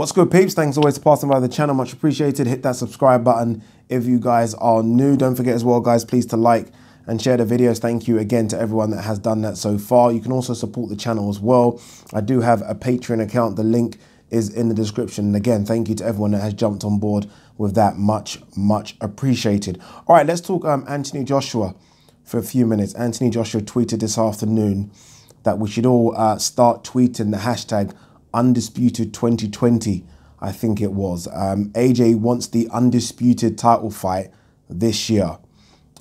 What's good, peeps? Thanks always for passing by the channel. Much appreciated. Hit that subscribe button if you guys are new. Don't forget as well, guys, please to like and share the videos. Thank you again to everyone that has done that so far. You can also support the channel as well. I do have a Patreon account. The link is in the description. And again, thank you to everyone that has jumped on board with that. Much appreciated. All right, let's talk Anthony Joshua for a few minutes. Anthony Joshua tweeted this afternoon that we should all start tweeting the hashtag Undisputed 2020, I think it was. AJ wants the undisputed title fight this year.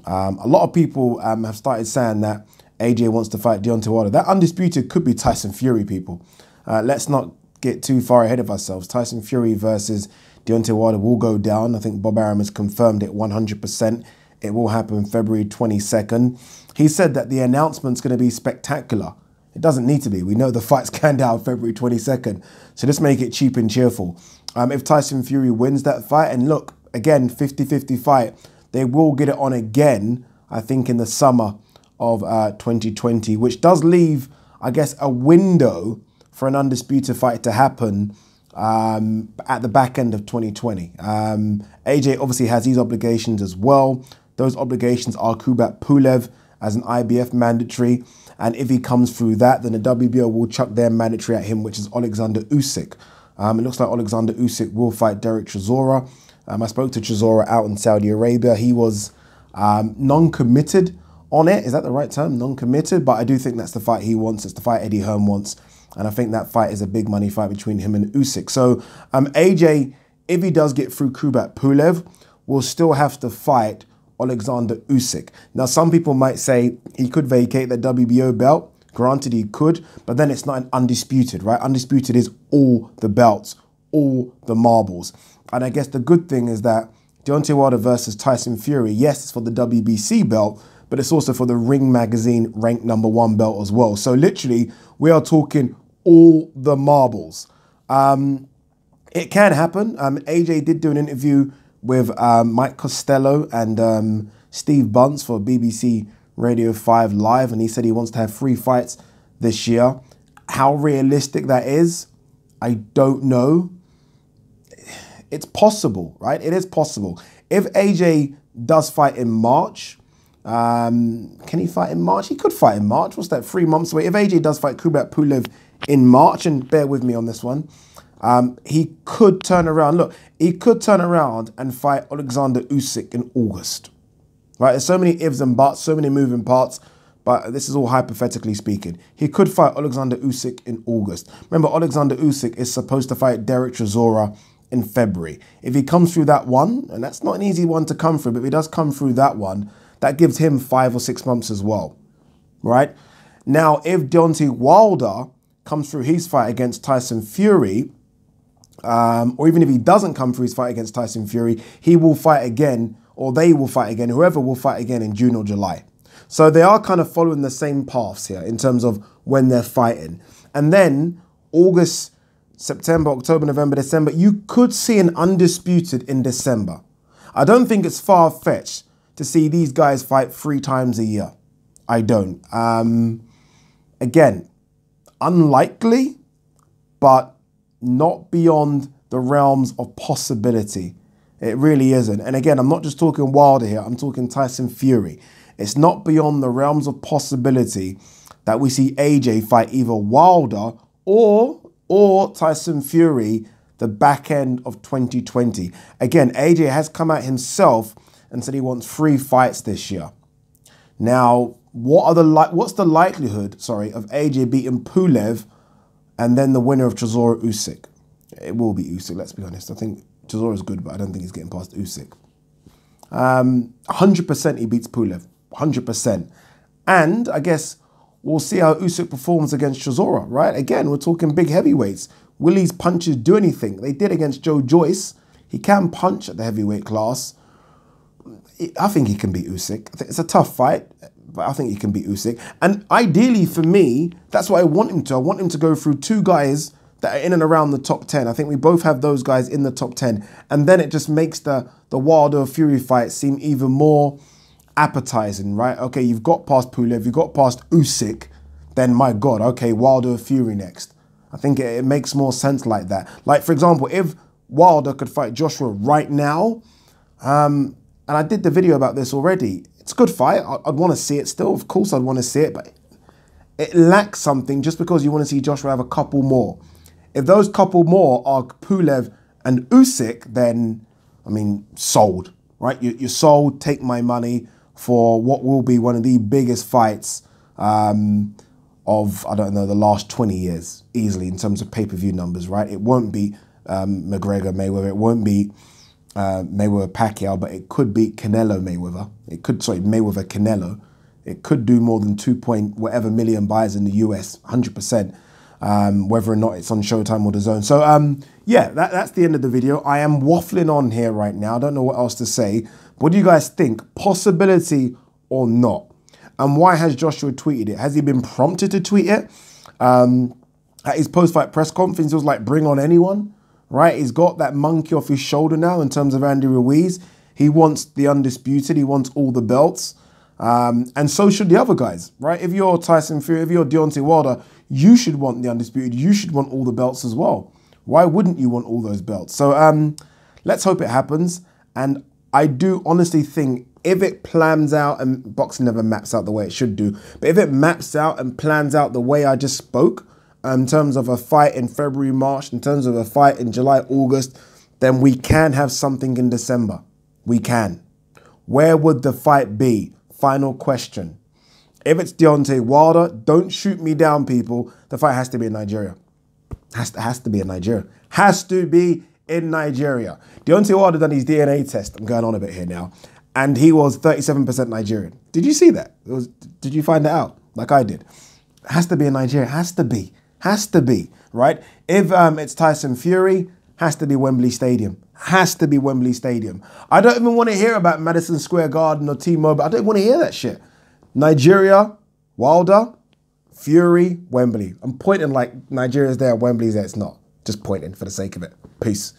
A lot of people have started saying that AJ wants to fight Deontay Wilder. That undisputed could be Tyson Fury, people. Let's not get too far ahead of ourselves. Tyson Fury versus Deontay Wilder will go down. I think Bob Arum has confirmed it 100%. It will happen February 22nd. He said that the announcement's going to be spectacular. It doesn't need to be. We know the fight's going down February 22nd. So just make it cheap and cheerful. If Tyson Fury wins that fight, and look, again, 50-50 fight, they will get it on again, I think, in the summer of 2020, which does leave, I guess, a window for an undisputed fight to happen at the back end of 2020. AJ obviously has these obligations as well. Those obligations are Kubrat Pulev as an IBF mandatory. And if he comes through that, then the WBO will chuck their mandatory at him, which is Alexander Usyk. It looks like Alexander Usyk will fight Derek Chisora. I spoke to Chisora out in Saudi Arabia. He was non-committed on it. Is that the right term? Non-committed. But I do think that's the fight he wants. It's the fight Eddie Hearn wants. And I think that fight is a big money fight between him and Usyk. So AJ, if he does get through Kubrat Pulev, will still have to fight Alexander Usyk. Now, some people might say he could vacate the WBO belt. Granted, he could, but then it's not an undisputed, right? Undisputed is all the belts, all the marbles. And I guess the good thing is that Deontay Wilder versus Tyson Fury, yes, it's for the WBC belt, but it's also for the Ring Magazine ranked #1 belt as well. So literally, we are talking all the marbles. It can happen. AJ did do an interview with Mike Costello and Steve Bunce for BBC Radio 5 Live, and he said he wants to have 3 fights this year. How realistic that is, I don't know. It's possible, right? It is possible. If AJ does fight in March, can he fight in March? He could fight in March. What's that, 3 months away? If AJ does fight Kubrat Pulev in March, and bear with me on this one, he could turn around. Look, he could turn around and fight Alexander Usyk in August. Right? There's so many ifs and buts, so many moving parts, but this is all hypothetically speaking. He could fight Alexander Usyk in August. Remember, Alexander Usyk is supposed to fight Derek Chisora in February. If he comes through that one, and that's not an easy one to come through, but if he does come through that one, that gives him 5 or 6 months as well. Right? Now, if Deontay Wilder comes through his fight against Tyson Fury, or even if he doesn't come through his fight against Tyson Fury, he will fight again, or they will fight again, whoever will fight again in June or July. So they are kind of following the same paths here in terms of when they're fighting. And then August, September, October, November, December, you could see an undisputed in December. I don't think it's far-fetched to see these guys fight 3 times a year. I don't. Again, unlikely, but not beyond the realms of possibility. It really isn't. And again, I'm not just talking Wilder here. I'm talking Tyson Fury. It's not beyond the realms of possibility that we see AJ fight either Wilder or Tyson Fury the back end of 2020. Again, AJ has come out himself and said he wants 3 fights this year. Now, what's the likelihood, of AJ beating Pulev and then the winner of Chisora Usyk? It will be Usyk, let's be honest. I think Chisora is good, but I don't think he's getting past Usyk. 100% he beats Pulev, 100%. And I guess we'll see how Usyk performs against Chisora, right? Again, we're talking big heavyweights. Will his punches do anything? They did against Joe Joyce. He can punch at the heavyweight class. I think he can beat Usyk. It's a tough fight, but I think he can beat Usyk. And ideally for me, that's what I want him to. I want him to go through 2 guys that are in and around the top 10. I think we both have those guys in the top 10. And then it just makes the Wilder Fury fight seem even more appetizing, right? Okay, you've got past Pulev, you've got past Usyk, then my God, okay, Wilder Fury next. I think it makes more sense like that. Like, for example, if Wilder could fight Joshua right now, and I did the video about this already, it's a good fight. I'd want to see it still. Of course I'd want to see it, but it lacks something just because you want to see Joshua have a couple more. If those couple more are Pulev and Usyk, then, I mean, sold, right? You're sold, take my money for what will be one of the biggest fights of, I don't know, the last 20 years, easily, in terms of pay-per-view numbers, right? It won't be McGregor Mayweather, it won't be Mayweather Pacquiao, but it could beat Canelo Mayweather. It could, sorry, Mayweather Canelo. It could do more than 2 point whatever million buys in the US, 100%, whether or not it's on Showtime or DAZN. So yeah, that's the end of the video. I am waffling on here right now. I don't know what else to say. What do you guys think? Possibility or not? And why has Joshua tweeted it? Has he been prompted to tweet it? At his post-fight press conference, it was like, bring on anyone, right? He's got that monkey off his shoulder now in terms of Andy Ruiz. He wants the Undisputed. He wants all the belts. And so should the other guys, right? If you're Tyson Fury, if you're Deontay Wilder, you should want the Undisputed. You should want all the belts as well. Why wouldn't you want all those belts? So let's hope it happens. And I do honestly think if it plans out, and boxing never maps out the way it should do, but if it maps out and plans out the way I just spoke, in terms of a fight in February, March, in terms of a fight in July, August, then we can have something in December. We can. Where would the fight be? Final question. If it's Deontay Wilder, don't shoot me down, people. The fight has to be in Nigeria. Has to be in Nigeria. Has to be in Nigeria. Deontay Wilder done his DNA test. I'm going on a bit here now. And he was 37% Nigerian. Did you see that? Did you find that out? Like I did. Has to be in Nigeria. Has to be. Has to be, right? If it's Tyson Fury, has to be Wembley Stadium. Has to be Wembley Stadium. I don't even want to hear about Madison Square Garden or T-Mobile. I don't want to hear that shit. Nigeria, Wilder, Fury, Wembley. I'm pointing like Nigeria's there, Wembley's there. It's not. Just pointing for the sake of it. Peace.